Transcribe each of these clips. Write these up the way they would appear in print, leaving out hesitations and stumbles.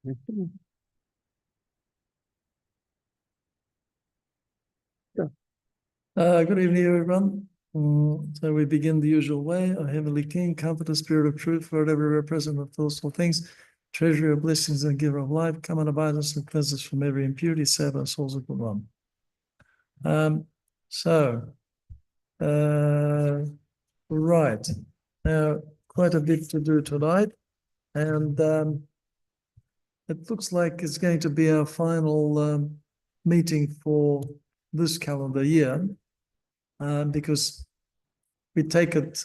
Good evening, everyone. So we begin the usual way. Our Heavenly King, Comforter, Spirit of Truth, Lord, everywhere present with those all things, treasury of blessings and giver of life, come and abide us and cleanse us from every impurity, save our souls of the one. Right. Now, quite a bit to do tonight, and it looks like it's going to be our final meeting for this calendar year, because we take it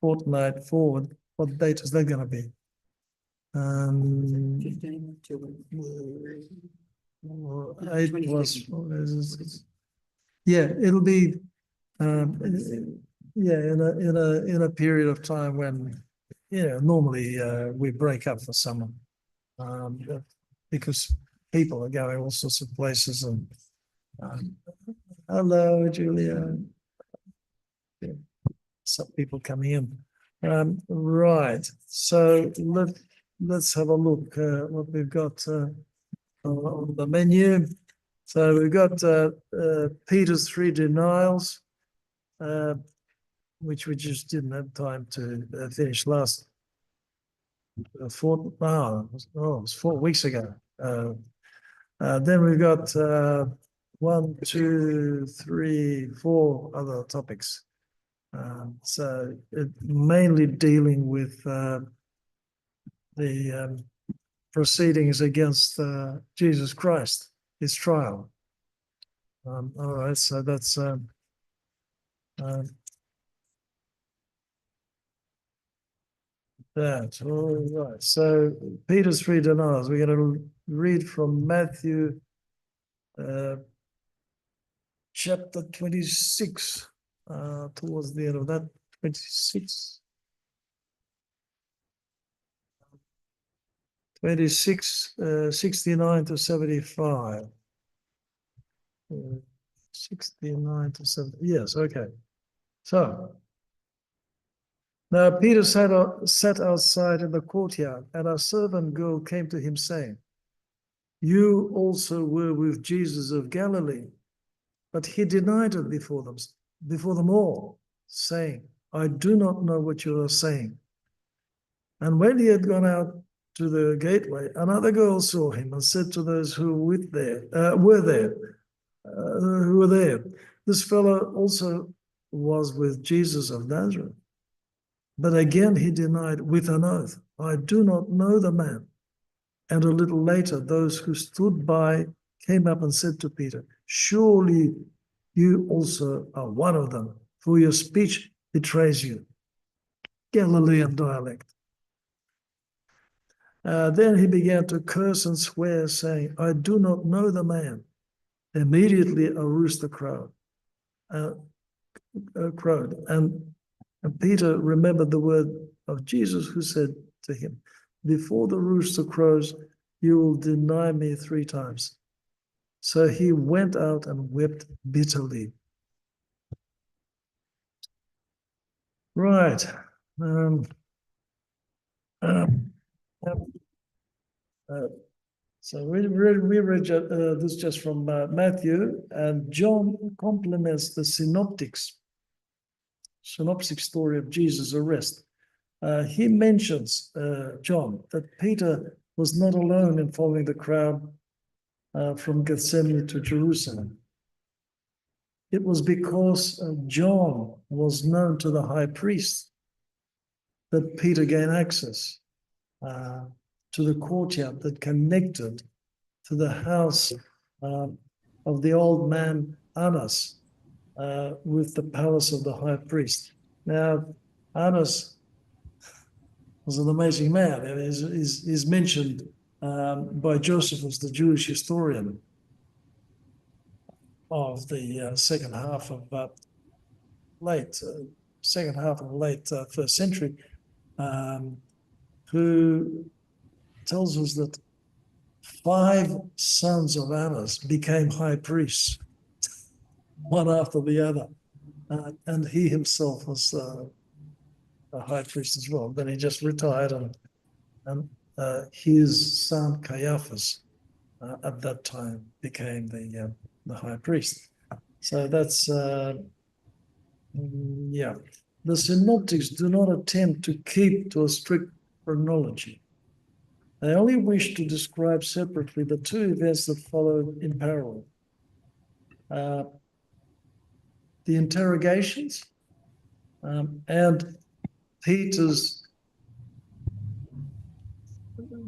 fortnight forward. What date is that going to be? 8 was, yeah, it'll be in a period of time when normally we break up for summer, because people are going all sorts of places. And hello, Julia. Yeah, some people coming in. Right. So let's have a look what we've got on the menu. So we've got Peter's 3 denials, which we just didn't have time to finish last it was 4 weeks ago. Then we've got 1, 2, 3, 4 other topics. So it mainly dealing with the proceedings against Jesus Christ, his trial. All right, so that's that. All right. So Peter's 3 denials. We're going to read from Matthew chapter 26, towards the end of that, 26. 26, 69 to 75. 69 to 70. Yes, okay. So now Peter sat outside in the courtyard, and a servant girl came to him saying, "You also were with Jesus of Galilee." But he denied it before them all, saying, "I do not know what you are saying." And when he had gone out to the gateway, another girl saw him and said to those who were there, "This fellow also was with Jesus of Nazareth." But again he denied with an oath, "I do not know the man." And a little later, those who stood by came up and said to Peter, "Surely you also are one of them, for your speech betrays you." Galilean dialect. Then he began to curse and swear, saying, "I do not know the man." Immediately a rooster crowed, and Peter remembered the word of Jesus, who said to him, "Before the rooster crows, you will deny me 3 times." So he went out and wept bitterly. Right. So we read this just from Matthew, and John complements the synoptic story of Jesus' arrest. He mentions, John, that Peter was not alone in following the crowd from Gethsemane to Jerusalem. It was because John was known to the high priest that Peter gained access to the courtyard that connected to the house of the old man Annas with the palace of the high priest. Now, Annas was an amazing man. He's mentioned by Josephus, the Jewish historian of the second half of late first century, who tells us that 5 sons of Annas became high priests, one after the other, and he himself was a high priest as well. Then he just retired and his son Caiaphas at that time became the high priest. So that's yeah. The synoptics do not attempt to keep to a strict chronology. They only wish to describe separately the two events that followed in parallel. The interrogations and Peter's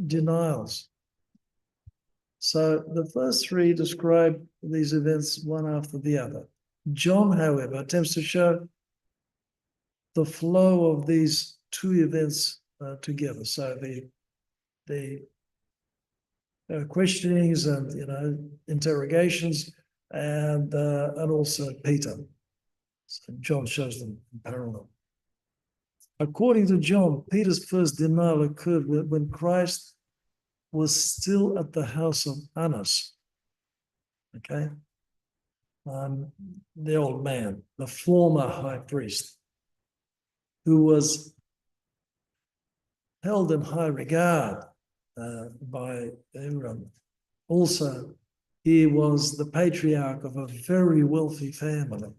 denials. So the first three describe these events one after the other. John, however, attempts to show the flow of these two events together. So the questionings and interrogations, and also Peter. So John shows them in parallel. According to John, Peter's first denial occurred when Christ was still at the house of Annas. Okay, the old man, the former high priest, who was held in high regard by everyone. Also, he was the patriarch of a very wealthy family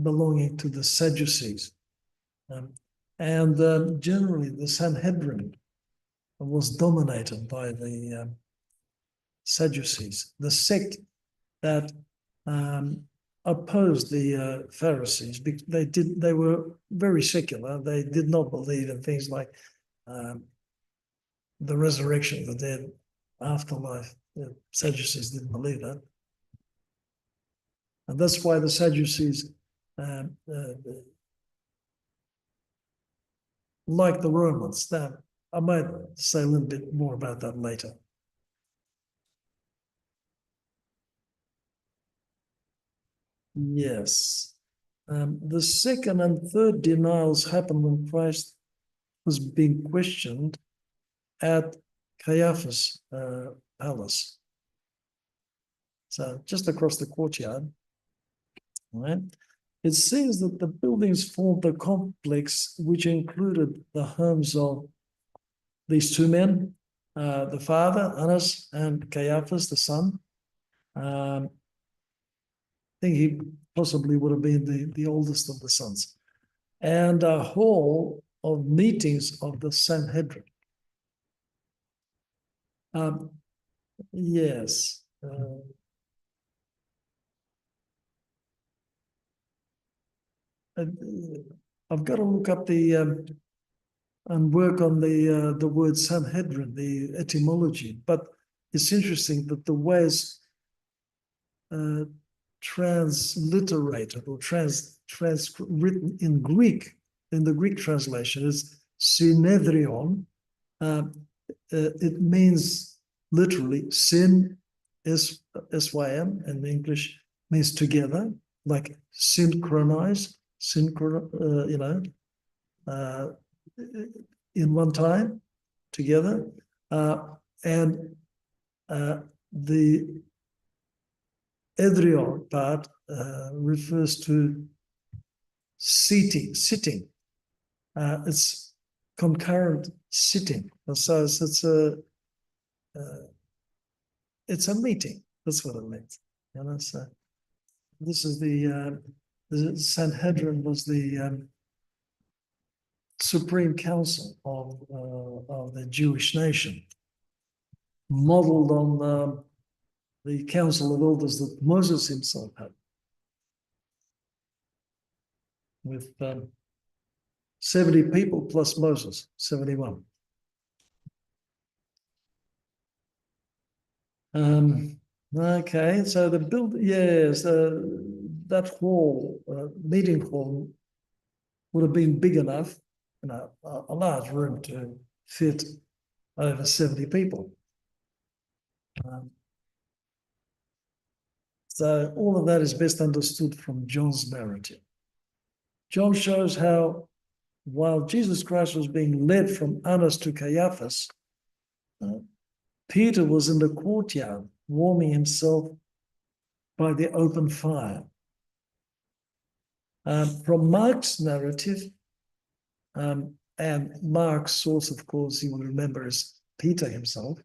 belonging to the Sadducees. Generally, the Sanhedrin was dominated by the Sadducees, the sect that opposed the Pharisees. They were very secular. They did not believe in things like the resurrection of the dead, afterlife. The Sadducees didn't believe that, and that's why the Sadducees, like the Romans. Now, I might say a little bit more about that later. Yes. The second and third denials happened when Christ was being questioned at Caiaphas' palace. So just across the courtyard, right? It seems that the buildings formed a complex which included the homes of these two men, the father, Annas, and Caiaphas, the son. I think he possibly would have been the oldest of the sons. And a hall of meetings of the Sanhedrin. Yes. I've got to look up and work on the word Sanhedrin, the etymology. But it's interesting that the way it's transliterated or written in Greek, in the Greek translation, is synedrion. It means literally sin, S-Y-N, in English means together, like synchronize, in one time, together. And the edrion part refers to sitting. It's concurrent sitting. So it's a meeting. That's what it means. So this is the Sanhedrin was the supreme council of the Jewish nation, modeled on the council of elders that Moses himself had, with 70 people plus Moses, 71. Okay, so the that hall, meeting hall, would have been big enough, a large room to fit over 70 people. So all of that is best understood from John's narrative. John shows how, while Jesus Christ was being led from Annas to Caiaphas, Peter was in the courtyard warming himself by the open fire. From Mark's narrative, And Mark's source, of course, you will remember, is Peter himself.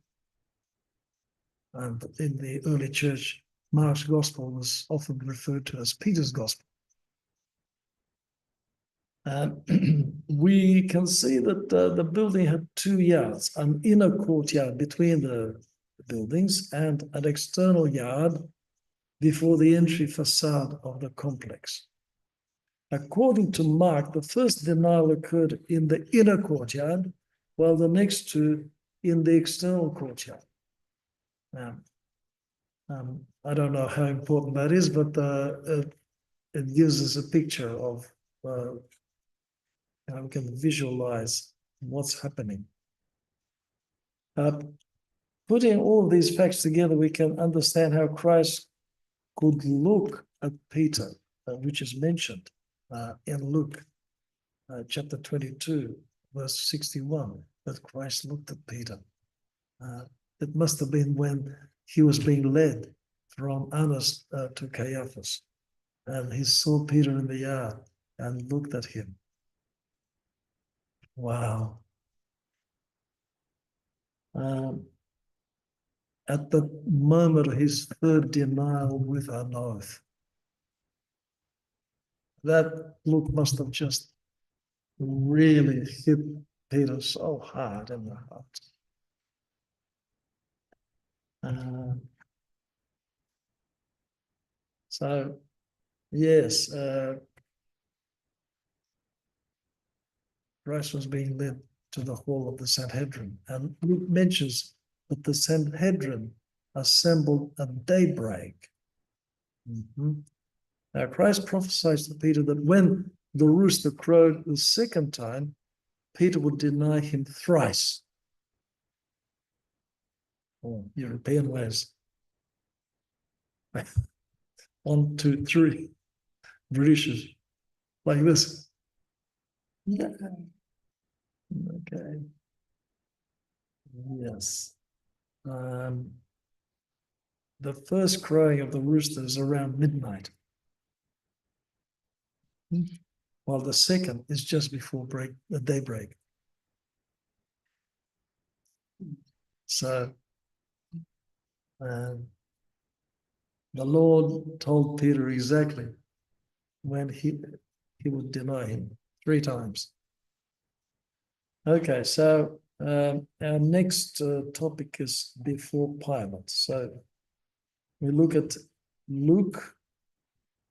And in the early church, Mark's gospel was often referred to as Peter's gospel. We can see that the building had 2 yards, an inner courtyard between the buildings and an external yard before the entry facade of the complex. According to Mark, the first denial occurred in the inner courtyard, while the next 2 in the external courtyard. I don't know how important that is, but it gives us a picture of we can visualize what's happening. Putting all of these facts together, we can understand how Christ could look at Peter, which is mentioned in Luke chapter 22, verse 61, that Christ looked at Peter. It must have been when he was being led from Annas to Caiaphas, and he saw Peter in the yard and looked at him. Wow. At the moment of his third denial with an oath, that look must have just really hit Peter so hard in the heart. So, yes, Christ was being led to the hall of the Sanhedrin, and Luke mentions that the Sanhedrin assembled at daybreak. Now, Christ prophesies to Peter that when the rooster crowed the second time, Peter would deny him thrice. Or European ways. 1, 2, 3. British like this. Yeah. Okay. Yes. The first crowing of the rooster is around midnight, while the second is just before daybreak. So the Lord told Peter exactly when he would deny him 3 times. Okay, so our next topic is before Pilate. So we look at Luke.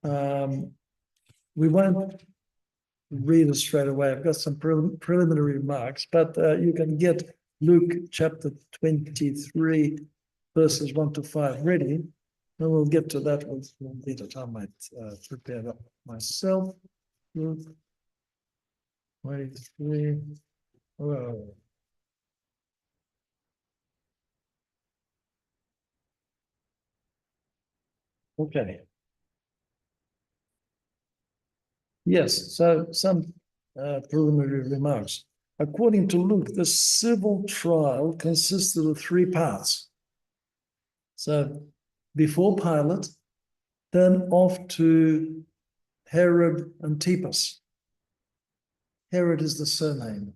We won't read it straight away. I've got some preliminary remarks, but you can get Luke chapter 23, verses 1 to 5 ready. And we'll get to that with a bit of time. I might prepare that myself. Luke 23. Oh. Okay. Yes, so some preliminary remarks. According to Luke, the civil trial consisted of 3 parts. So before Pilate, then off to Herod Antipas. Herod is the surname,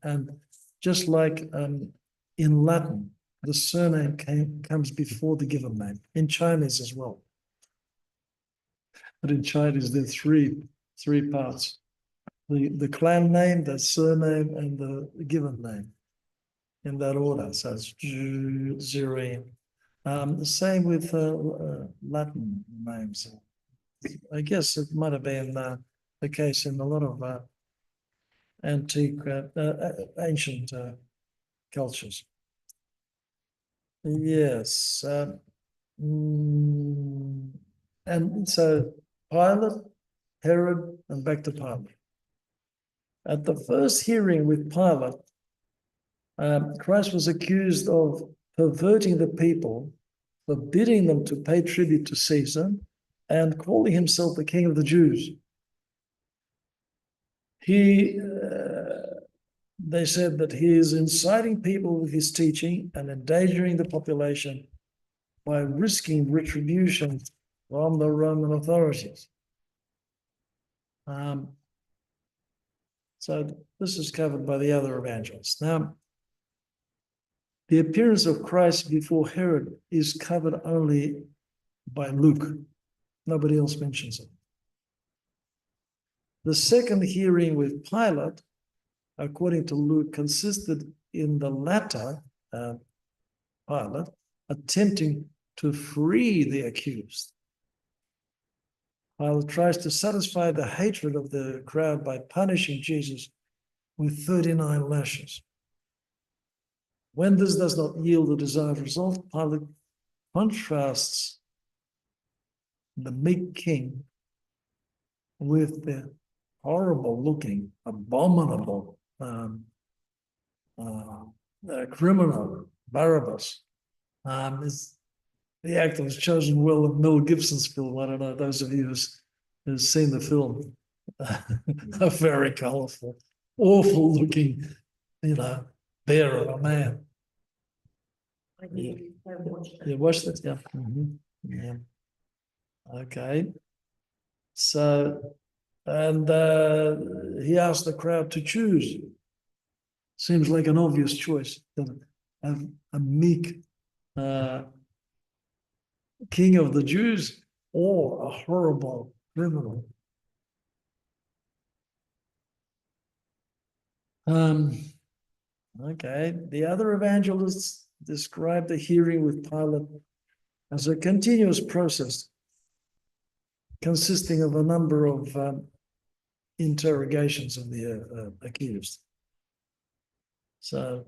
and just like in Latin, the surname comes before the given name. In Chinese as well. But in Chinese, there are three parts. The clan name, the surname, and the given name in that order. So it's Zhu. The same with Latin names. I guess it might have been the case in a lot of ancient cultures. Yes. And so Pilate, Herod, and back to Pilate. At the first hearing with Pilate, Christ was accused of perverting the people, forbidding them to pay tribute to Caesar, and calling himself the King of the Jews. They said that he is inciting people with his teaching and endangering the population by risking retribution from the Roman authorities. So this is covered by the other evangelists. Now, the appearance of Christ before Herod is covered only by Luke. Nobody else mentions it. The second hearing with Pilate, according to Luke, consisted in the latter, Pilate, attempting to free the accused. Pilate tries to satisfy the hatred of the crowd by punishing Jesus with 39 lashes. When this does not yield the desired result, Pilate contrasts the meek king with the horrible-looking, abominable criminal Barabbas. The actor was chosen well in Mel Gibson's film. I don't know, those of you who've seen the film, a very colorful, awful-looking, bear of a man. You watched it? Yeah. Yeah. Okay. So, and he asked the crowd to choose. Seems like an obvious choice. A meek king of the Jews or a horrible criminal. Okay. The other evangelists describe the hearing with Pilate as a continuous process consisting of a number of interrogations of the accused. So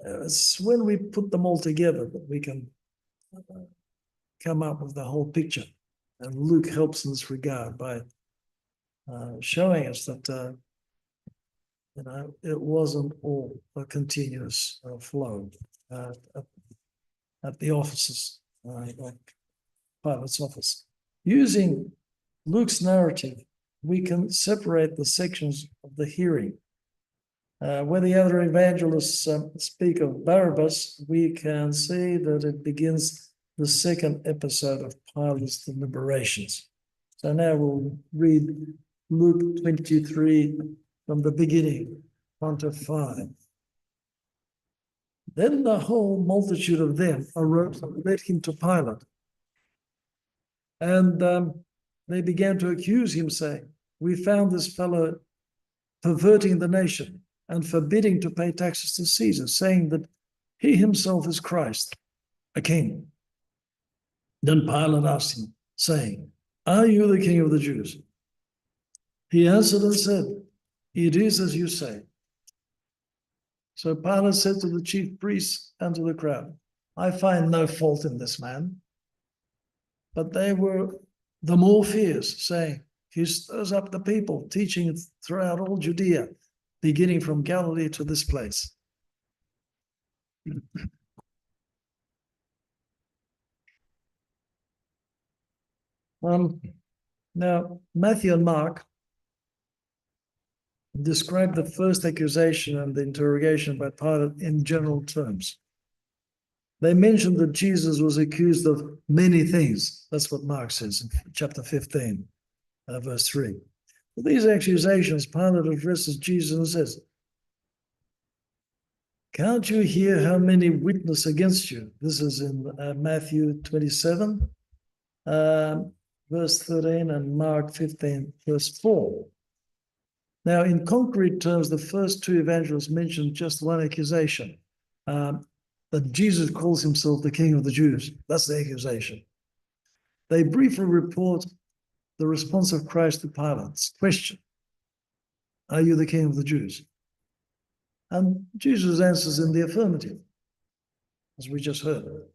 it's when we put them all together that we can come up with the whole picture. And Luke helps in this regard by showing us that it wasn't all a continuous flow at the offices, like Pilate's office. Using Luke's narrative, we can separate the sections of the hearing. Where the other evangelists speak of Barabbas, we can see that it begins the second episode of Pilate's deliberations. So now we'll read Luke 23 from the beginning, 1 to 5. Then the whole multitude of them arose and led him to Pilate. And they began to accuse him, saying, "We found this fellow perverting the nation and forbidding to pay taxes to Caesar, saying that he himself is Christ, a king." Then Pilate asked him, saying, "Are you the king of the Jews?" He answered and said, "It is as you say." So Pilate said to the chief priests and to the crowd, "I find no fault in this man." But they were the more fierce, saying, "He stirs up the people, teaching throughout all Judea, beginning from Galilee to this place." Now, Matthew and Mark describe the first accusation and the interrogation by Pilate in general terms. They mentioned that Jesus was accused of many things. That's what Mark says in chapter 15, verse 3. For these accusations, Pilate addresses Jesus and says, "Can't you hear how many witness against you?" This is in Matthew 27, verse 13, and Mark 15, verse 4. Now, in concrete terms, the first two evangelists mentioned just one accusation, that Jesus calls himself the King of the Jews. That's the accusation. They briefly report the response of Christ to Pilate's question, "Are you the King of the Jews?" And Jesus answers in the affirmative, as we just heard.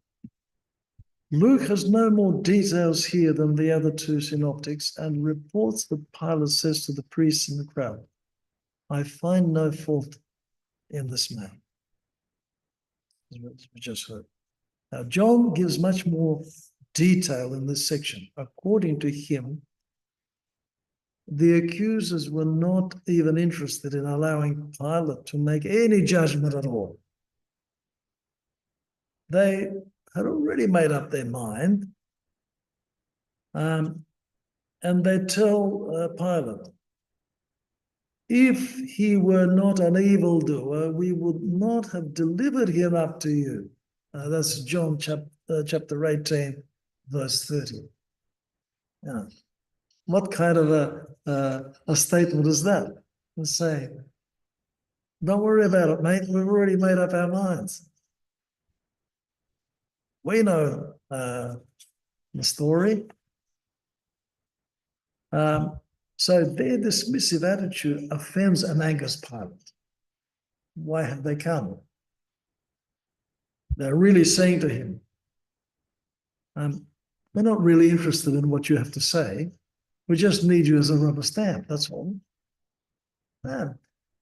Luke has no more details here than the other two synoptics and reports that Pilate says to the priests in the crowd, "I find no fault in this man," as we just heard. Now, John gives much more detail in this section. According to him, the accusers were not even interested in allowing Pilate to make any judgment at all. They had already made up their mind, and they tell Pilate, if he were not an evildoer, we would not have delivered him up to you. That's John chapter 18, verse 30. Yeah. What kind of a statement is that? It's saying, don't worry about it, mate. We've already made up our minds. We know the story. So their dismissive attitude offends and angers Pilate. Why have they come? They're really saying to him, we're not really interested in what you have to say. We just need you as a rubber stamp, that's all.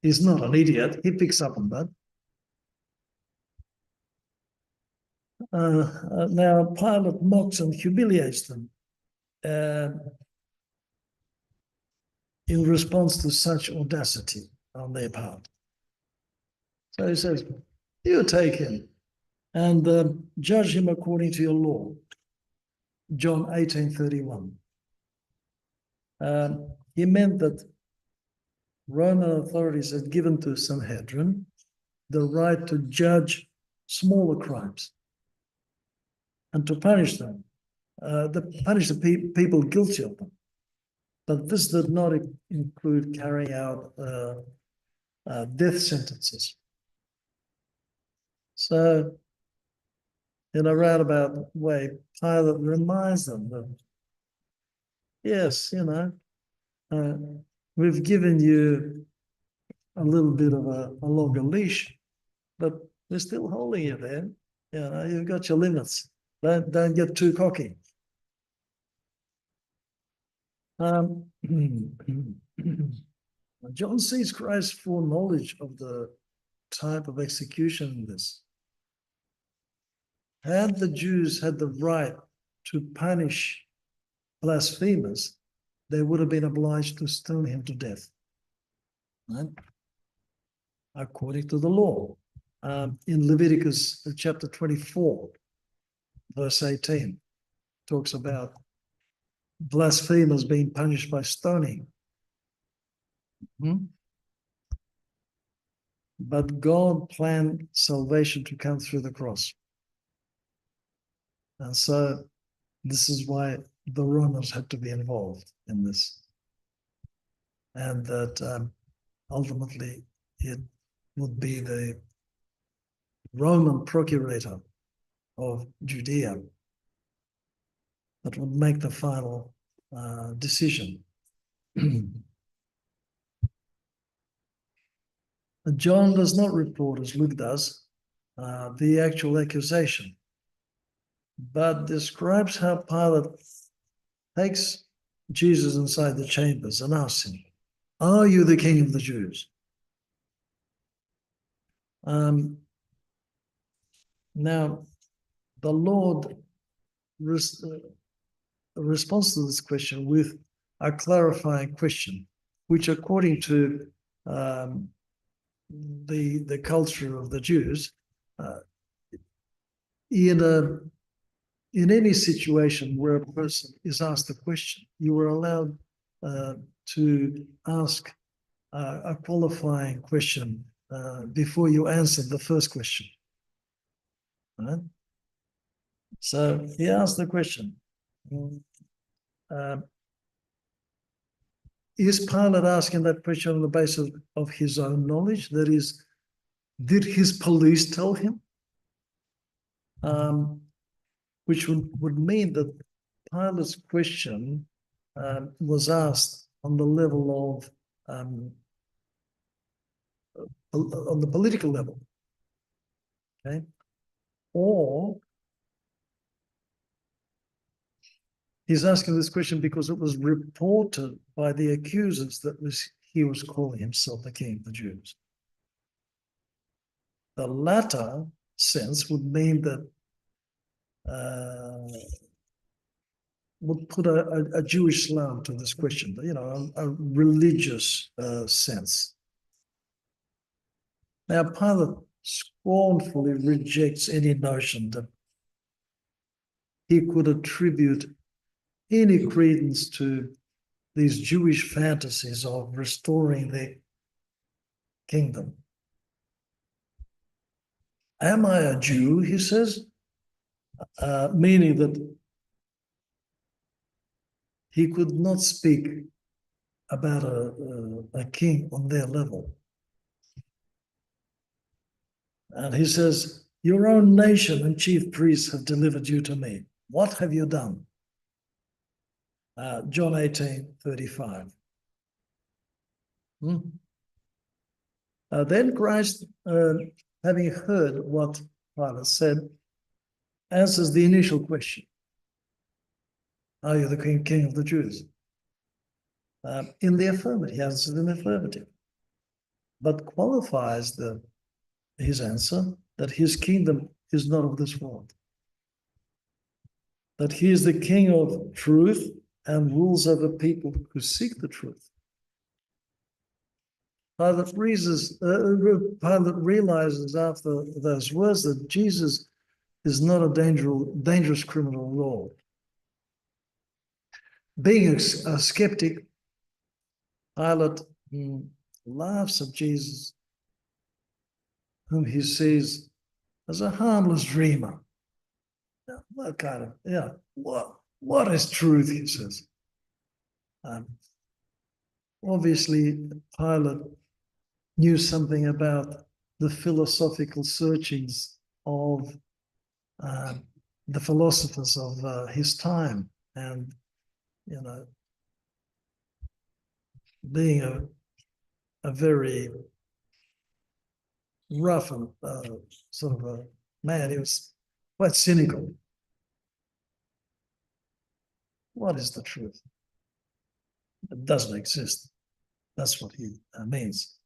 He's not an idiot. He picks up on that. Now, Pilate mocks and humiliates them in response to such audacity on their part. So he says, you take him and judge him according to your law. John 18:31. He meant that Roman authorities had given to Sanhedrin the right to judge smaller crimes and to punish them, punish the people guilty of them. But this did not include carrying out death sentences. So, in a roundabout way, Pilate reminds them that, yes, we've given you a little bit of a longer leash, but we're still holding you there. You've got your limits. Don't get too cocky. John sees Christ's foreknowledge of the type of execution in this. Had the Jews had the right to punish blasphemers, they would have been obliged to stone him to death, right? According to the law. In Leviticus chapter 24, verse 18, talks about blasphemers being punished by stoning. But God planned salvation to come through the cross. And so this is why the Romans had to be involved in this. And that ultimately it would be the Roman procurator of Judea that would make the final decision. John does not report, as Luke does, the actual accusation, but describes how Pilate takes Jesus inside the chambers and asks him, are you the king of the Jews? Now, the Lord responds to this question with a clarifying question, which according to the culture of the Jews, in any situation where a person is asked a question, you were allowed to ask a qualifying question before you answered the first question. Right? So he asked the question, is Pilate asking that question on the basis of his own knowledge? That is, did his police tell him? Which would mean that Pilate's question was asked on the level of, on the political level, okay? Or he's asking this question because it was reported by the accusers that he was calling himself the king of the Jews. The latter sense would mean that would put a Jewish slant to this question, a religious sense. Now, Pilate scornfully rejects any notion that he could attribute any credence to these Jewish fantasies of restoring kingdom. Am I a Jew, he says, meaning that he could not speak about a king on their level. And he says, your own nation and chief priests have delivered you to me. What have you done? John 18:35. Then Christ, having heard what Pilate said, answers the initial question. Are you the king of the Jews? In the affirmative, he answers in the affirmative, but qualifies his answer that his kingdom is not of this world, that he is the king of truth and rules over people who seek the truth. Pilate realizes after those words that Jesus is not a dangerous criminal at all. Being a skeptic, Pilate laughs at Jesus, whom he sees as a harmless dreamer. What kind of, what is truth, he says. Obviously, Pilate knew something about the philosophical searchings of the philosophers of his time, and being a very rough and sort of a man, he was quite cynical. What is the truth? It doesn't exist. That's what he means.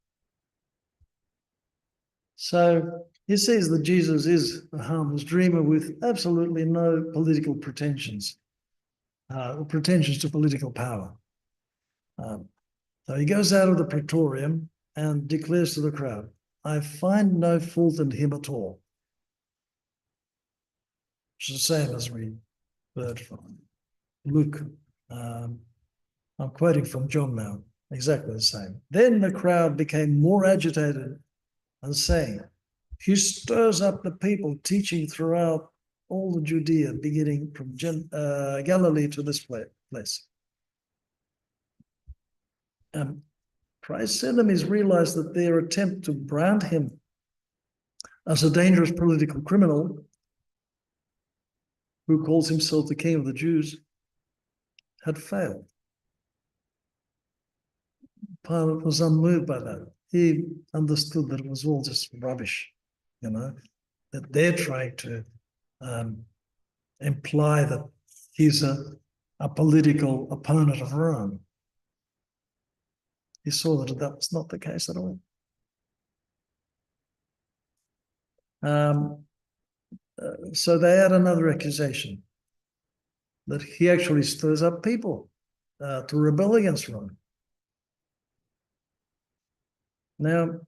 So he says that Jesus is a harmless dreamer with absolutely no political pretensions, pretensions to political power. So he goes out of the praetorium and declares to the crowd, I find no fault in him at all. Which is the same as we heard from Luke. I'm quoting from John now, exactly the same. Then the crowd became more agitated and saying, he stirs up the people, teaching throughout all the Judea, beginning from Galilee to this place. Christ's enemies realized that their attempt to brand him as a dangerous political criminal who calls himself the king of the Jews had failed. Pilate was unmoved by that. He understood that it was all just rubbish, that they're trying to imply that he's a political opponent of Rome. He saw that that was not the case at all. So they had another accusation, that he actually stirs up people to rebel against Rome. Now,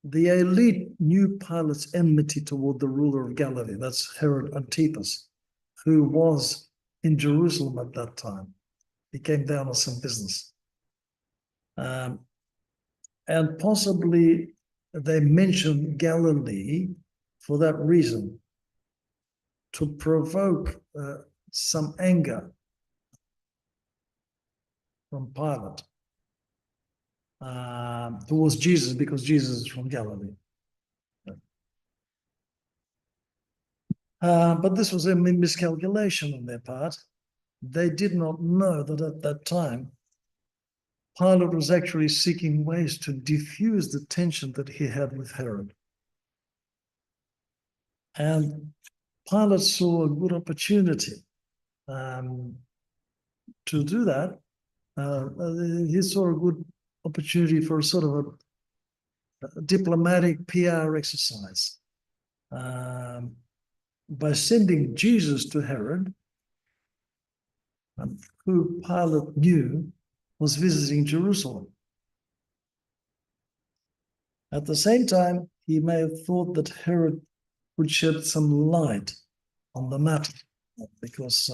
the elite knew Pilate's enmity toward the ruler of Galilee, that's Herod Antipas, who was in Jerusalem at that time. He came down on some business. And possibly they mentioned Galilee for that reason, to provoke some anger from Pilate towards Jesus, because Jesus is from Galilee. But this was a miscalculation on their part. They did not know that at that time, Pilate was actually seeking ways to diffuse the tension that he had with Herod. And Pilate saw a good opportunity to do that. He saw a good opportunity for a sort of a diplomatic PR exercise by sending Jesus to Herod, who Pilate knew was visiting Jerusalem. At the same time, he may have thought that Herod would shed some light on the matter, because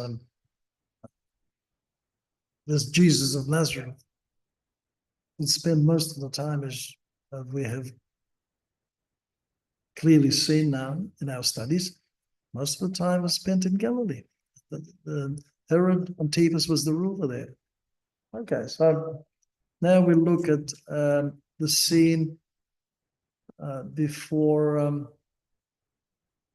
this Jesus of Nazareth would spend most of the time as we have clearly seen now in our studies, most of the time was spent in Galilee. Herod Antipas was the ruler there. Okay, so now we look at the scene before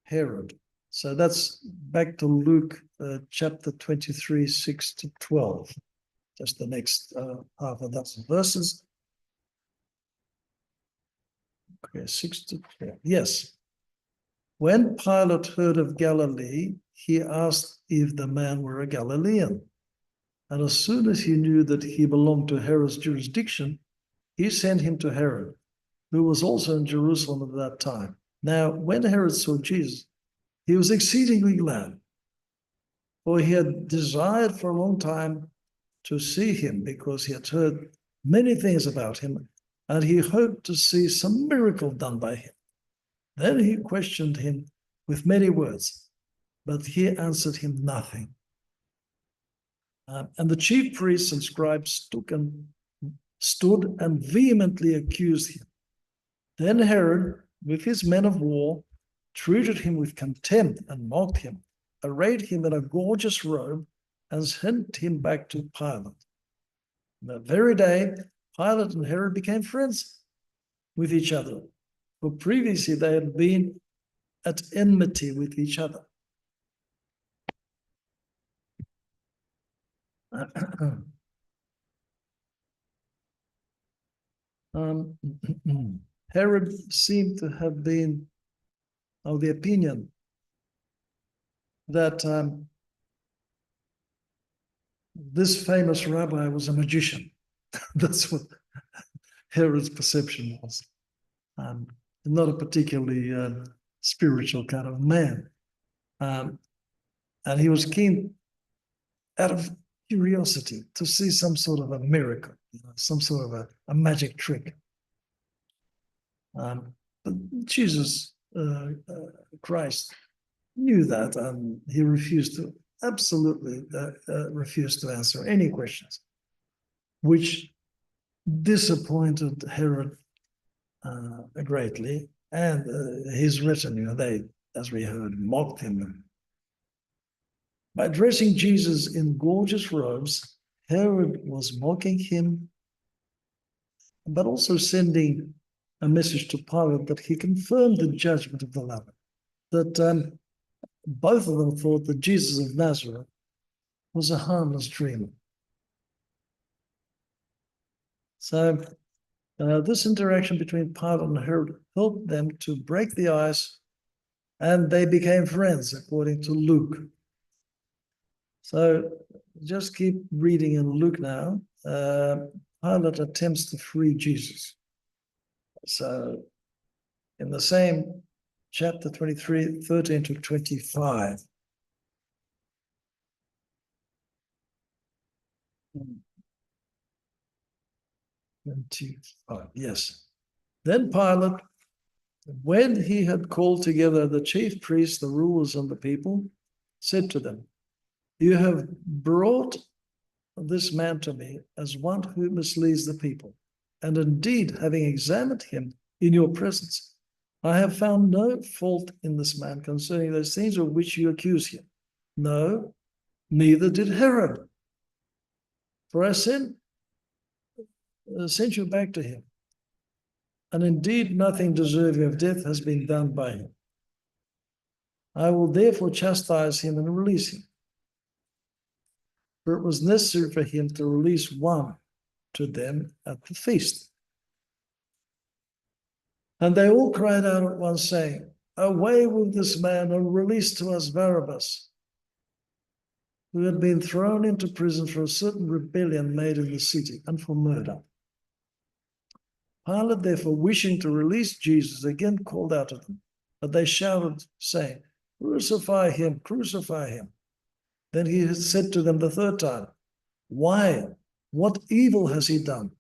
Herod. So that's back to Luke chapter 23, 6 to 12. Just the next half a dozen verses. Okay, 6 to 12. Yes. When Pilate heard of Galilee, he asked if the man were a Galilean. And as soon as he knew that he belonged to Herod's jurisdiction, he sent him to Herod, who was also in Jerusalem at that time. Now, when Herod saw Jesus, he was exceedingly glad, for he had desired for a long time to see him, because he had heard many things about him, and he hoped to see some miracle done by him. Then he questioned him with many words, but he answered him nothing. And the chief priests and scribes stood and vehemently accused him. Then Herod, with his men of war, treated him with contempt and mocked him, arrayed him in a gorgeous robe, and sent him back to Pilate. That very day, Pilate and Herod became friends with each other, for previously they had been at enmity with each other. Herod seemed to have been of the opinion that this famous rabbi was a magician. That's what Herod's perception was. Not a particularly spiritual kind of man. And he was keen, out of curiosity, to see some sort of a miracle, some sort of a magic trick. But Jesus Christ knew that, and he absolutely refused to answer any questions, which disappointed Herod greatly, and his retinue. They, as we heard, mocked him. By dressing Jesus in gorgeous robes, Herod was mocking him, but also sending a message to Pilate that he confirmed the judgment of the Lord, that both of them thought that Jesus of Nazareth was a harmless dreamer. So this interaction between Pilate and Herod helped them to break the ice, and they became friends, according to Luke. So just keep reading in Luke now. Pilate attempts to free Jesus. So in the same chapter 23, 13 to 25. Yes. Then Pilate, when he had called together the chief priests, the rulers, and the people, said to them, "You have brought this man to me as one who misleads the people. And indeed, having examined him in your presence, I have found no fault in this man concerning those things of which you accuse him. No, neither did Herod. For I sent you back to him. And indeed, nothing deserving of death has been done by him. I will therefore chastise him and release him. For it was necessary for him to release one to them at the feast." And they all cried out at once, saying, "Away with this man, and release to us Barabbas, who had been thrown into prison for a certain rebellion made in the city, and for murder." Pilate, therefore, wishing to release Jesus, again called out at them, but they shouted, saying, "Crucify him, crucify him." Then he said to them the third time, "Why? What evil has he done?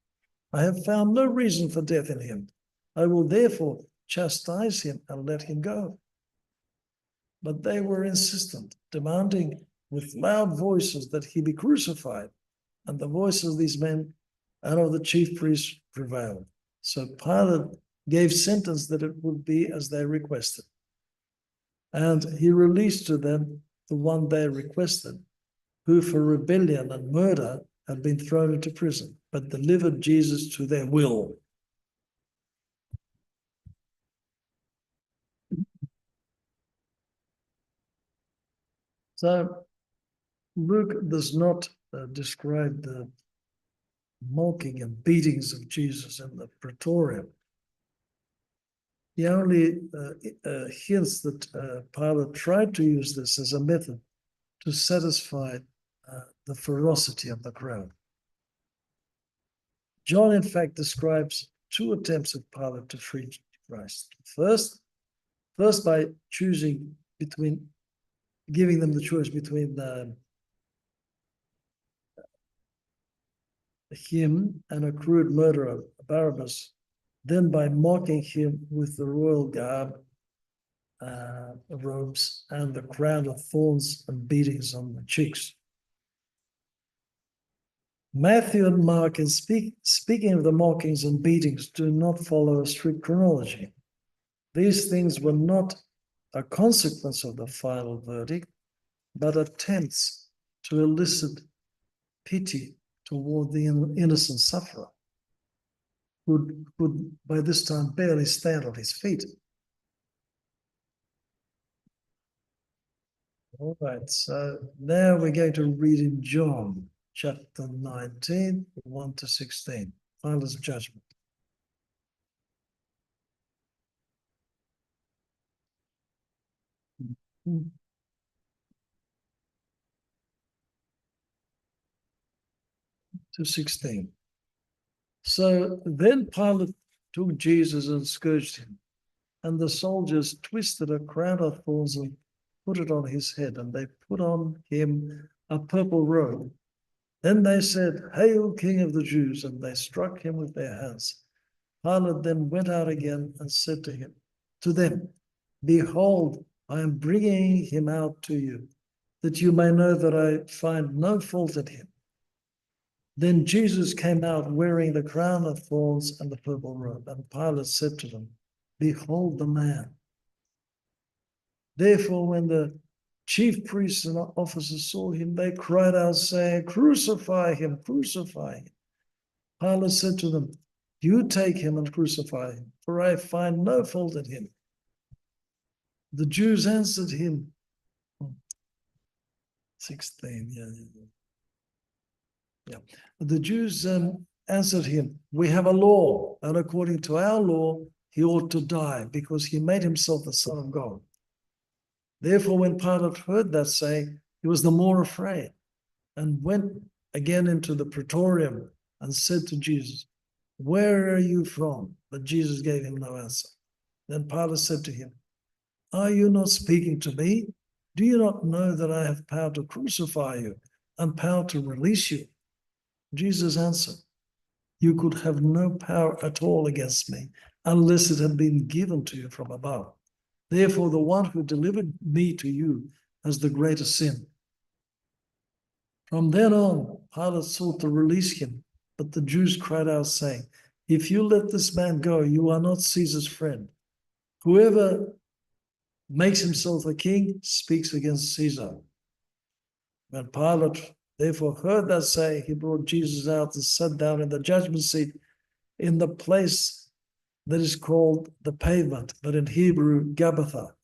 I have found no reason for death in him. I will therefore chastise him and let him go." But they were insistent, demanding with loud voices that he be crucified, and the voices of these men and of the chief priests prevailed. So Pilate gave sentence that it would be as they requested. And he released to them the one they requested, who for rebellion and murder had been thrown into prison, but delivered Jesus to their will. So Luke does not describe the mocking and beatings of Jesus in the praetorium. He only hints that Pilate tried to use this as a method to satisfy the ferocity of the crowd. John, in fact, describes two attempts of Pilate to free Christ. First by choosing between, giving them the choice between him and a crude murderer, Barabbas, then by mocking him with the royal garb, robes, and the crown of thorns and beatings on the cheeks. Matthew and Mark, in speaking of the mockings and beatings, do not follow a strict chronology. These things were not a consequence of the final verdict, but attempts to elicit pity toward the innocent sufferer, who could by this time barely stand on his feet. All right, so now we're going to read in John chapter 19, 1 to 16, Pilate's judgment. To 16. So then Pilate took Jesus and scourged him, and the soldiers twisted a crown of thorns and put it on his head, and they put on him a purple robe. Then they said, "Hail, King of the Jews," and they struck him with their hands. Pilate then went out again and said to them, "Behold, I am bringing him out to you, that you may know that I find no fault in him." Then Jesus came out wearing the crown of thorns and the purple robe, and Pilate said to them, "Behold the man." Therefore, when the chief priests and officers saw him, they cried out, saying, "Crucify him, crucify him." Pilate said to them, "You take him and crucify him, for I find no fault in him." The Jews answered him, 16, yeah. The Jews answered him, "We have a law, and according to our law, he ought to die, because he made himself the Son of God." Therefore, when Pilate heard that saying, he was the more afraid, and went again into the praetorium and said to Jesus, "Where are you from?" But Jesus gave him no answer. Then Pilate said to him, "Are you not speaking to me? Do you not know that I have power to crucify you and power to release you?" Jesus answered, "You could have no power at all against me unless it had been given to you from above. Therefore, the one who delivered me to you has the greater sin." From then on, Pilate sought to release him, but the Jews cried out, saying, "If you let this man go, you are not Caesar's friend. Whoever makes himself a king speaks against Caesar." When Pilate therefore heard that saying, he brought Jesus out and sat down in the judgment seat in the place that is called the Pavement, but in Hebrew, Gabbatha.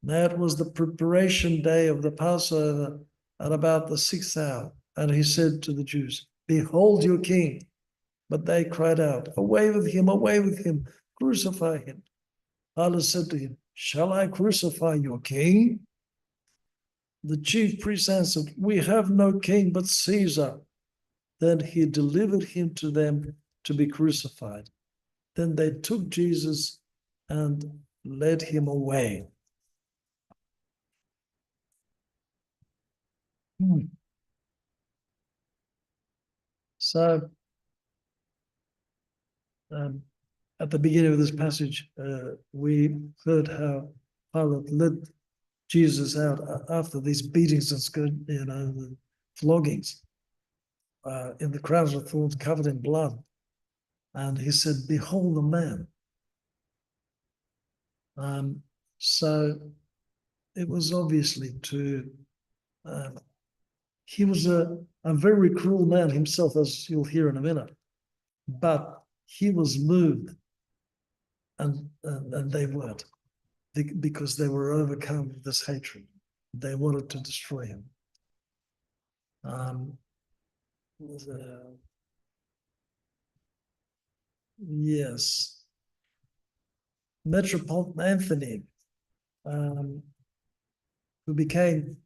Now it was the preparation day of the Passover at about the 6th hour. And he said to the Jews, "Behold your king." But they cried out, away with him, crucify him." Pilate said to him, "Shall I crucify your king?" The chief priests answered, "We have no king but Caesar." Then he delivered him to them to be crucified. Then they took Jesus and led him away. So, at the beginning of this passage, we heard how Pilate led Jesus out after these beatings and the floggings in the crowns of thorns covered in blood. And he said, "Behold the man." So it was obviously to, he was a very cruel man himself, as you'll hear in a minute, but he was moved, and they weren't, because they were overcome with this hatred. They wanted to destroy him. Yes, Metropolitan Anthony, who became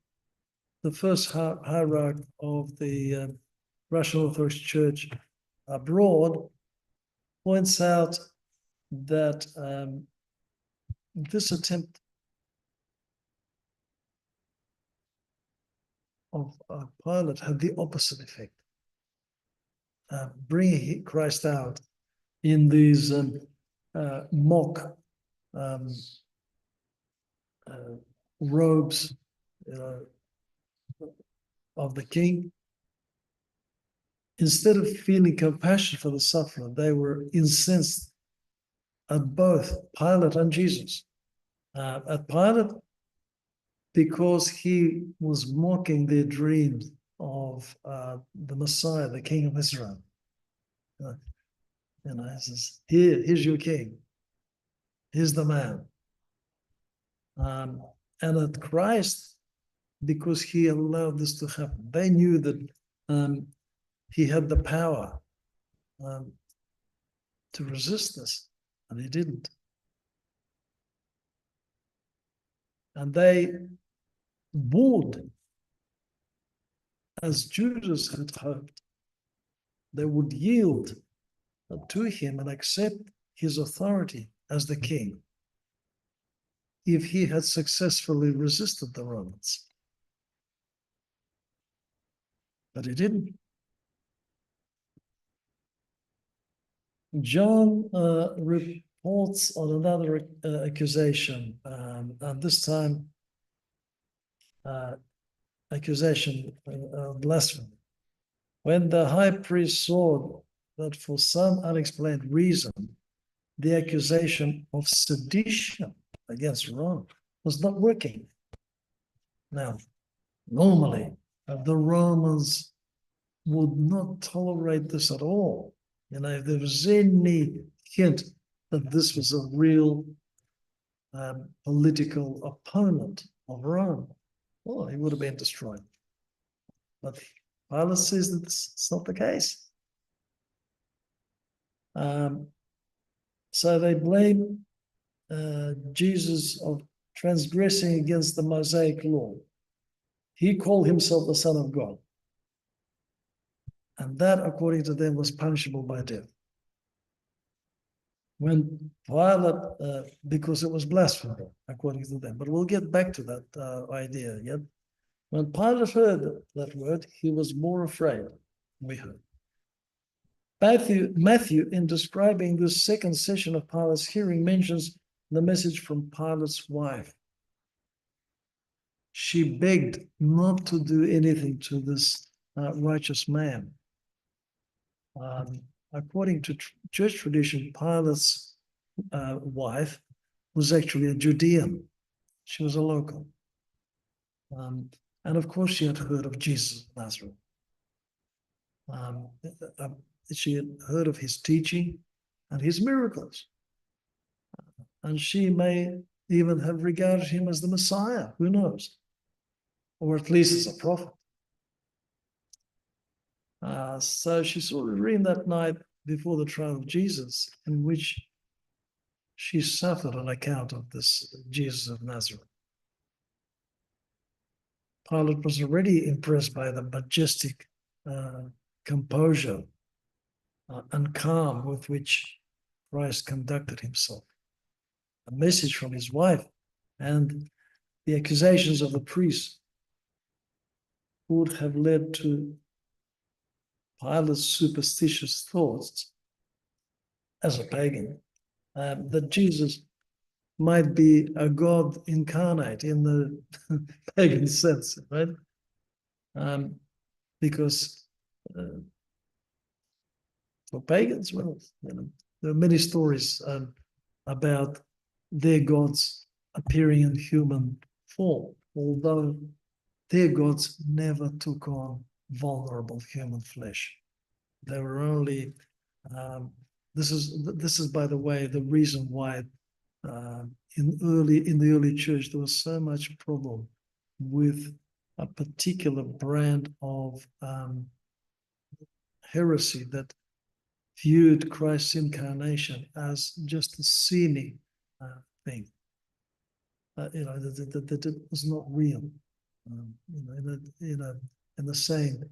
the first hierarch of the Russian Orthodox Church abroad, points out that this attempt of Pilate had the opposite effect, bringing Christ out in these mock robes of the king. Instead of feeling compassion for the sufferer, they were incensed at both Pilate and Jesus. At Pilate, because he was mocking their dreams of the Messiah, the King of Israel. He says, here's your king. Here's the man. And at Christ, because he allowed this to happen, they knew that he had the power to resist this, and he didn't. And they would, as Judas had hoped, they would yield to him and accept his authority as the king if he had successfully resisted the Romans. But he didn't. John reports on another accusation, and this time accusation of blasphemy. When the high priest saw that for some unexplained reason, the accusation of sedition against Rome was not working. Now, normally, the Romans would not tolerate this at all. If there was any hint that this was a real political opponent of Rome, well, he would have been destroyed. But Pilate says that it's not the case. So they blame Jesus of transgressing against the Mosaic law. He called himself the Son of God. And that, according to them, was punishable by death. When Pilate, because it was blasphemy, according to them, but we'll get back to that idea yet. When Pilate heard that word, he was more afraid, we heard. Matthew, in describing this second session of Pilate's hearing, mentions the message from Pilate's wife. She begged not to do anything to this righteous man. According to church tradition, Pilate's wife was actually a Judean. She was a local. And of course, she had heard of Jesus of Nazareth. She had heard of his teaching and his miracles. And she may even have regarded him as the Messiah, who knows? Or at least as a prophet. So she saw a dream that night before the trial of Jesus, in which she suffered on account of this Jesus of Nazareth. Pilate was already impressed by the majestic composure and calm with which Christ conducted himself. A message from his wife and the accusations of the priests would have led to Pilate's superstitious thoughts as a pagan that Jesus might be a God incarnate in the pagan sense, right? Because For pagans, well, there are many stories about their gods appearing in human form, although their gods never took on vulnerable human flesh. They were only. This is, by the way, the reason why in the early church there was so much problem with a particular brand of heresy that viewed Christ's incarnation as just a seeming thing. That it was not real. In the same.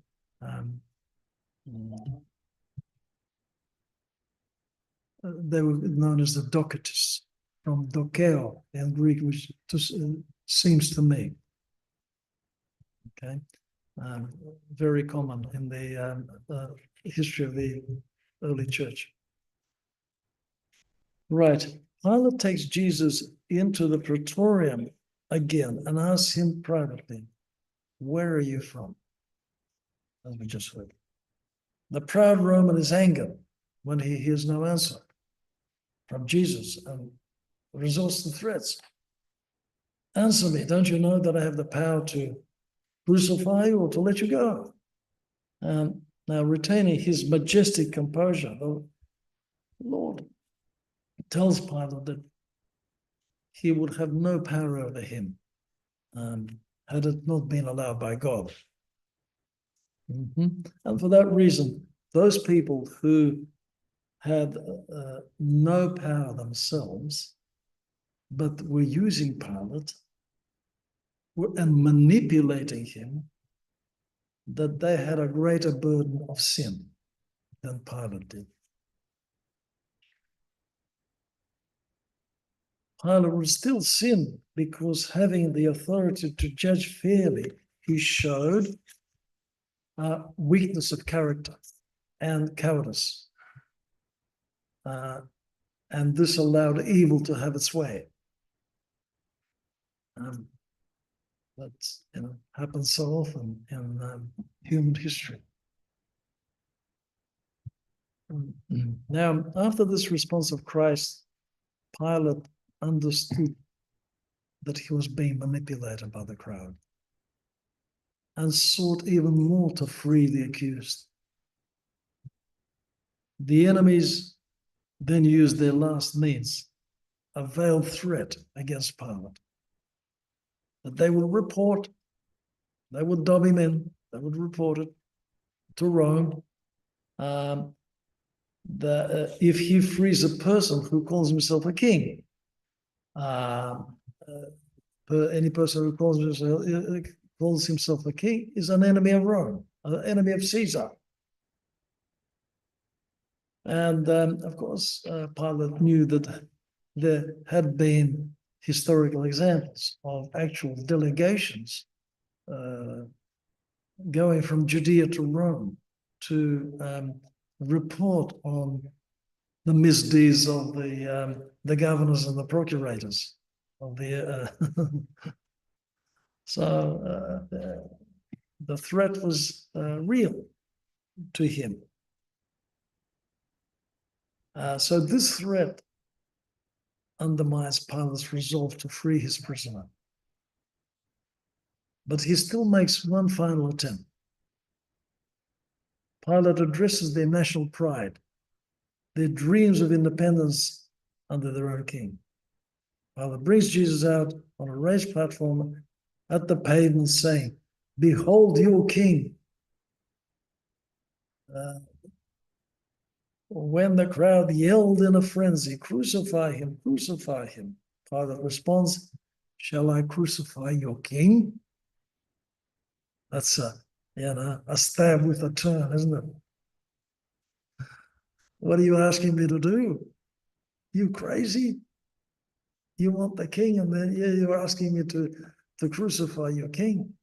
They were known as the Docetists, from dokeo in Greek, which seems to me. Okay, very common in the history of the early church. Right. Pilate takes Jesus into the praetorium again and asks him privately, "Where are you from?" As we just heard. The proud Roman is angered when he hears no answer from Jesus and resorts to threats. "Answer me, don't you know that I have the power to crucify you or to let you go?" Now, retaining his majestic composure, the Lord tells Pilate that he would have no power over him had it not been allowed by God. And for that reason, those people who had no power themselves, but were using Pilate and manipulating him, that they had a greater burden of sin than Pilate did. Pilate would still sin because, having the authority to judge fairly, he showed weakness of character and cowardice. And this allowed evil to have its way. That happens so often in human history. Now, after this response of Christ, Pilate understood that he was being manipulated by the crowd and sought even more to free the accused. The enemies then used their last means, a veiled threat against Pilate, that they would report, they would dob him in, they would report it to Rome, that if he frees a person who calls himself a king, any person who calls himself a king is an enemy of Rome, an enemy of Caesar. And of course, Pilate knew that there had been historical examples of actual delegations going from Judea to Rome to report on the misdeeds of the governors and the procurators of the. So the threat was real to him. So this threat undermines Pilate's resolve to free his prisoner. But he still makes one final attempt. Pilate addresses their national pride, their dreams of independence under their own king. Pilate brings Jesus out on a raised platform at the pavement, saying, "Behold your king." When the crowd yelled in a frenzy, "Crucify him, crucify him," Pilate responds, "Shall I crucify your king?" That's a stab with a turn, isn't it? What are you asking me to do? You crazy? You want the king, and then you're asking me to crucify your king.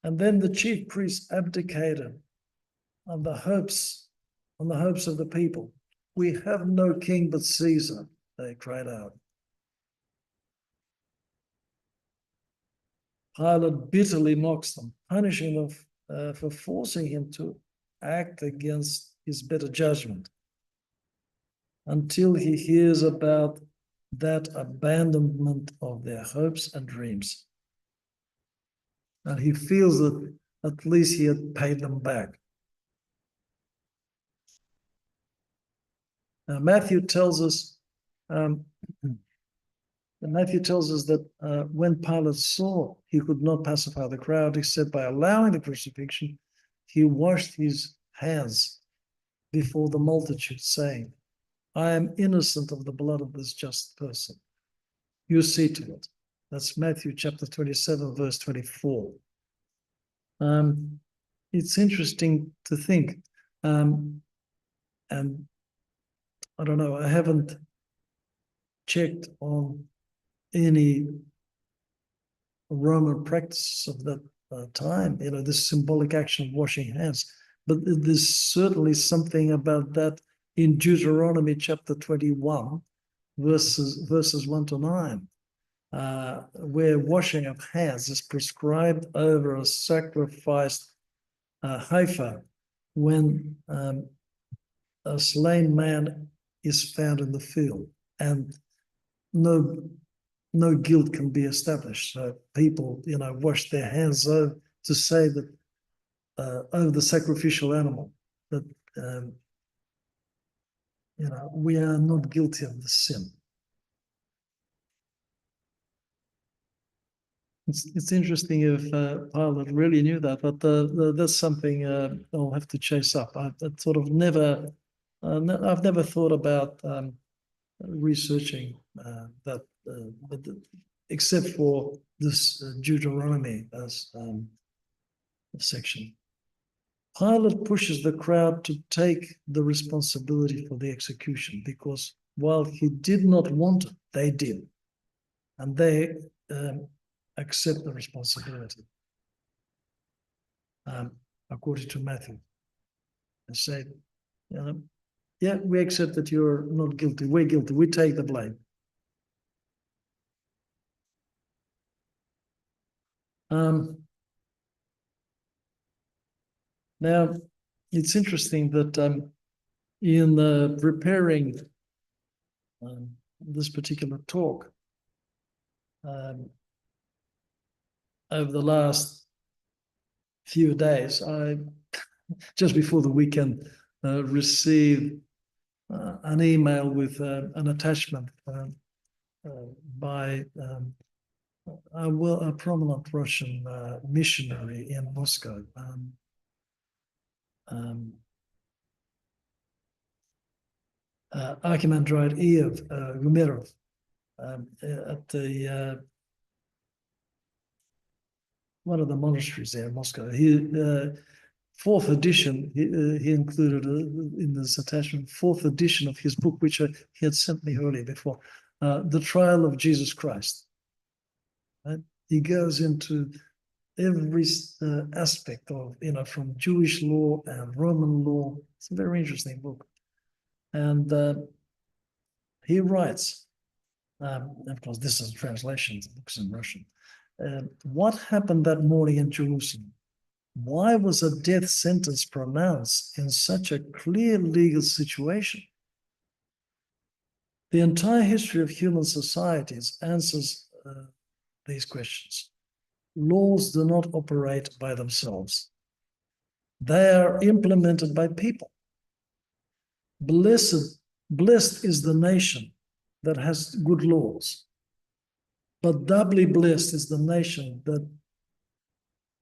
And then the chief priests abdicated on the hopes of the people. "We have no king but Caesar," they cried out. Pilate bitterly mocks them, punishing them for forcing him to act against his better judgment until he hears about that abandonment of their hopes and dreams. And he feels that at least he had paid them back. Now, Matthew tells us that when Pilate saw he could not pacify the crowd except by allowing the crucifixion, he washed his hands before the multitude, saying, I am innocent of the blood of this just person. You see to it. That's Matthew chapter 27, verse 24. It's interesting to think, and I don't know, I haven't checked on any Roman practices of that time, this symbolic action of washing hands. But there's certainly something about that in Deuteronomy chapter 21, verses 1 to 9, where washing of hands is prescribed over a sacrificed heifer when a slain man is found in the field, and no guilt can be established. So people, wash their hands over to say that over the sacrificial animal, that we are not guilty of the sin. It's interesting if Pilate really knew that, but that's something I'll have to chase up. I've never thought about researching that, but except for this Deuteronomy as section. Pilate pushes the crowd to take the responsibility for the execution, because while he did not want it, they did, and they accept the responsibility. According to Matthew, and say, yeah, we accept that you're not guilty. We're guilty. We take the blame. Now, it's interesting that in preparing this particular talk, over the last few days, I just before the weekend received an email with an attachment by a prominent Russian missionary in Moscow. Archimandrite Iev Gumerov at the one of the monasteries there in Moscow. Fourth edition, he included in this attachment, fourth edition of his book, which he had sent me earlier before, The Trial of Jesus Christ. Right? He goes into every aspect of, from Jewish law and Roman law. It's a very interesting book. And he writes, of course, this is a translation, the book's in Russian. What happened that morning in Jerusalem? Why was a death sentence pronounced in such a clear legal situation? The entire history of human societies answers these questions. Laws do not operate by themselves. They are implemented by people. Blessed is the nation that has good laws, but doubly blessed is the nation that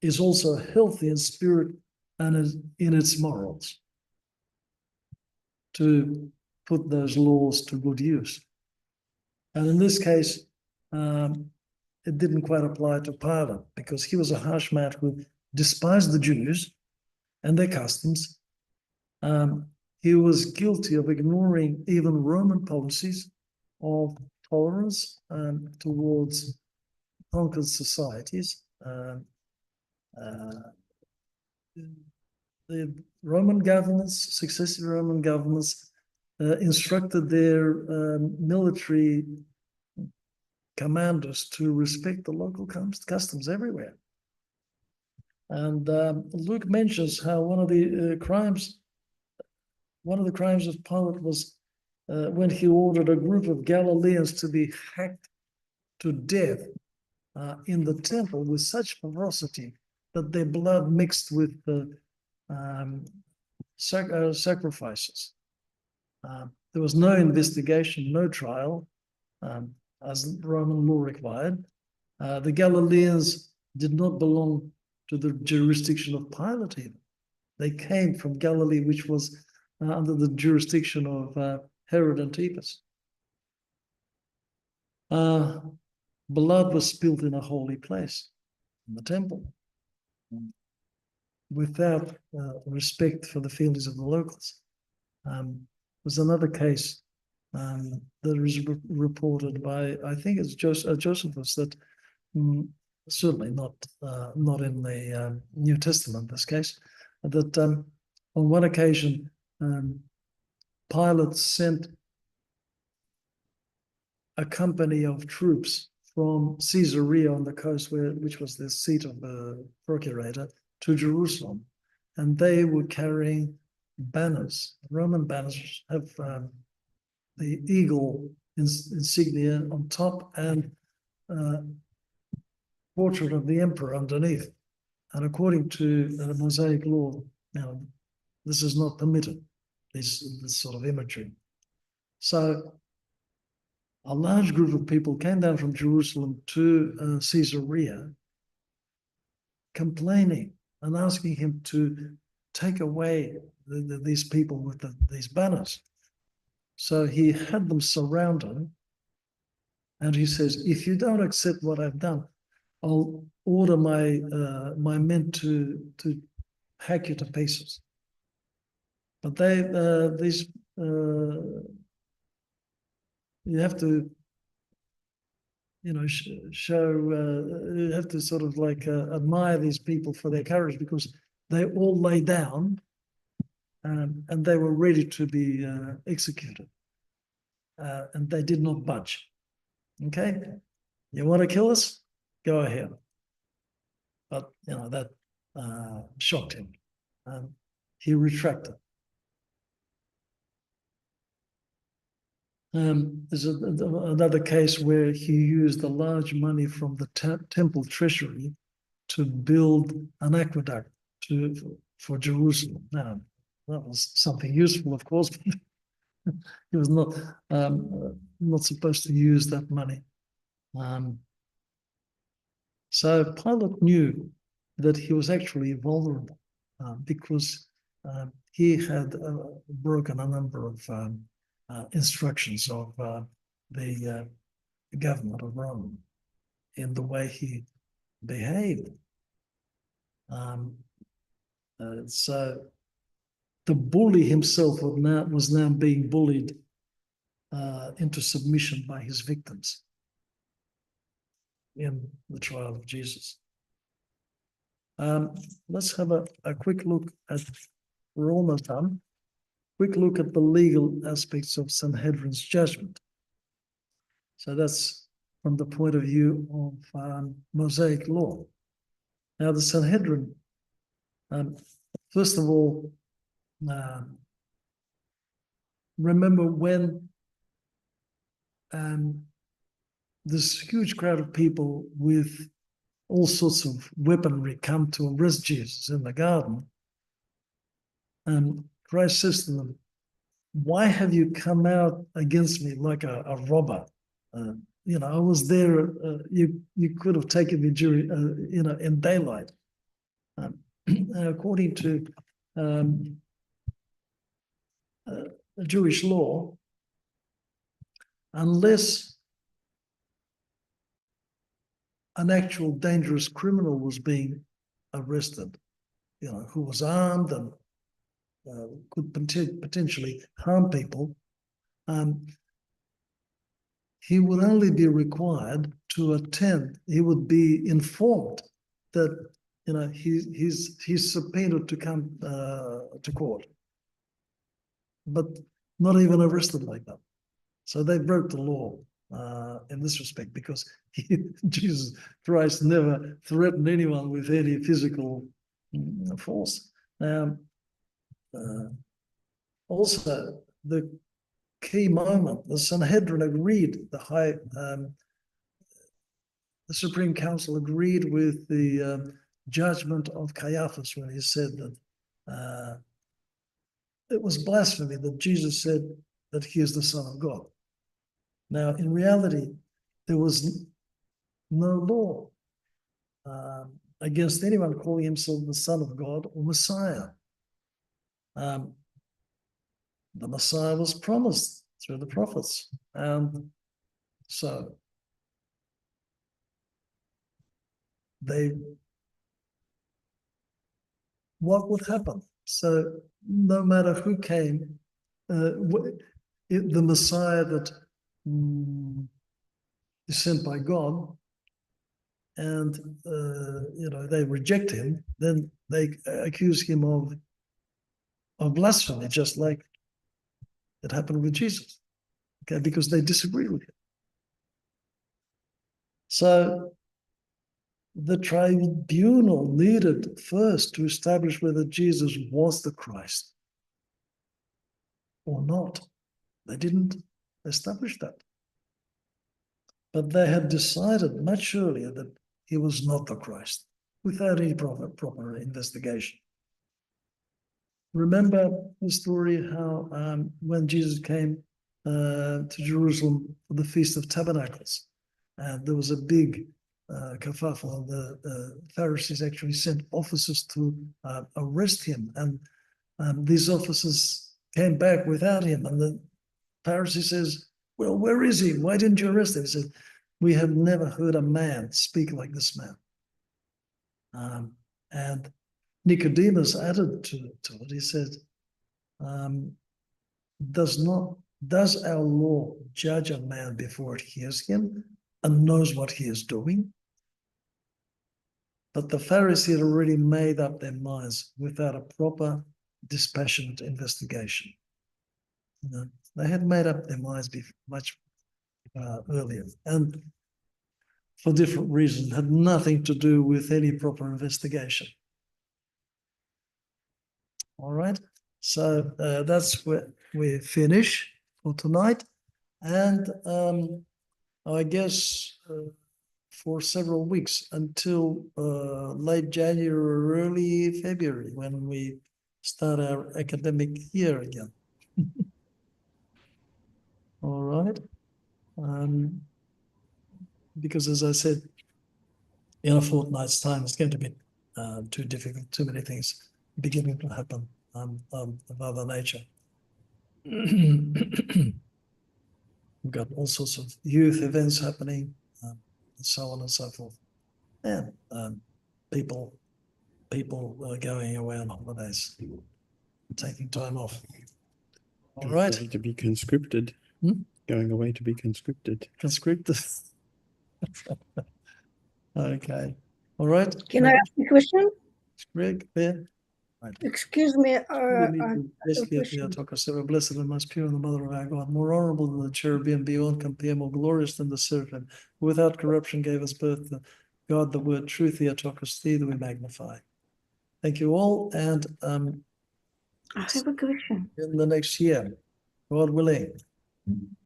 is also healthy in spirit and in its morals, to put those laws to good use. And in this case, it didn't quite apply to Pilate, because he was a harsh man who despised the Jews and their customs. He was guilty of ignoring even Roman policies of tolerance towards conquered societies. The Roman governments, successive Roman governments, instructed their military commanders to respect the local customs everywhere. And Luke mentions how one of the crimes of Pilate was when he ordered a group of Galileans to be hacked to death in the temple with such ferocity that their blood mixed with the sacrifices. There was no investigation, no trial, as Roman law required. The Galileans did not belong to the jurisdiction of Pilate even. They came from Galilee, which was under the jurisdiction of Herod Antipas. Blood was spilled in a holy place, in the temple, without respect for the feelings of the locals. There's another case that is reported by, I think it's Josephus, that certainly not in the New Testament, this case, that on one occasion, Pilate sent a company of troops from Caesarea on the coast, which was the seat of the procurator, to Jerusalem. And they were carrying banners. Roman banners have the eagle insignia on top and portrait of the emperor underneath. And according to the Mosaic law, now this is not permitted, this sort of imagery. So a large group of people came down from Jerusalem to Caesarea, complaining and asking him to take away these people with these banners. So he had them surrounded, and he says, if you don't accept what I've done, I'll order my men to hack you to pieces. But you have to, you have to sort of like admire these people for their courage, because they all lay down and they were ready to be executed. And they did not budge. Okay, you want to kill us? Go ahead. But that shocked him. He retracted. There's another case where he used the large money from the temple treasury to build an aqueduct for Jerusalem. Now, that was something useful, of course, but he was not supposed to use that money. So Pilate knew that he was actually vulnerable because he had broken a number of instructions of the government of Rome in the way he behaved. So the bully himself was now being bullied into submission by his victims in the trial of Jesus. Let's have a quick look at, we're almost done, quick look at the legal aspects of Sanhedrin's judgment. So that's from the point of view of Mosaic law. Now the Sanhedrin, first of all, remember when this huge crowd of people with all sorts of weaponry come to arrest Jesus in the garden, and Christ says to them, why have you come out against me like a robber? I was there, you could have taken me during, in daylight. According to Jewish law, unless an actual dangerous criminal was being arrested, who was armed and could potentially harm people, he would only be required to attend. He would be informed that he's subpoenaed to come to court, but not even arrested like that. So they broke the law in this respect, because Jesus Christ never threatened anyone with any physical false. Now, also the key moment, the Sanhedrin agreed, the Supreme Council agreed with the judgment of Caiaphas when he said that it was blasphemy that Jesus said that he is the Son of God. Now, in reality, there was no law against anyone calling himself the Son of God or Messiah. The Messiah was promised through the prophets. And so what would happen? So no matter who came, the Messiah that is sent by God, and they reject him, then they accuse him of blasphemy, just like it happened with Jesus, okay, because they disagree with him. So the tribunal needed first to establish whether Jesus was the Christ or not. They didn't establish that. But they had decided much earlier that he was not the Christ without any proper investigation. Remember the story how when Jesus came to Jerusalem for the Feast of Tabernacles, there was a big kerfuffle. The Pharisees actually sent officers to arrest him, and these officers came back without him. And the Pharisee says, "Well, where is he? Why didn't you arrest him?" He said, "We have never heard a man speak like this man." And Nicodemus added to it. He said, does our law judge a man before it hears him and knows what he is doing? But the Pharisees had already made up their minds without a proper, dispassionate investigation. They had made up their minds much earlier, and for different reasons, had nothing to do with any proper investigation. All right, so that's where we finish for tonight, and I guess for several weeks until late January or early February when we start our academic year again. All right. Because as I said, in a fortnight's time, it's going to be too difficult, too many things beginning to happen of other nature. We've got all sorts of youth events happening, and so on and so forth. And people are going away on holidays, taking time off. All right. Going to be conscripted. Going away to be conscripted. Conscripted. Okay. All right. Can I ask a question? Greg, there. Right. Excuse me. Blessed and most pure, the mother of our God, more honorable than the cherubim, beyond compare, more glorious than the seraphim, who without corruption gave us birth. God, the word truth, Theotokos, thee that we magnify. Thank you all, and I have a question. in the next year, God willing.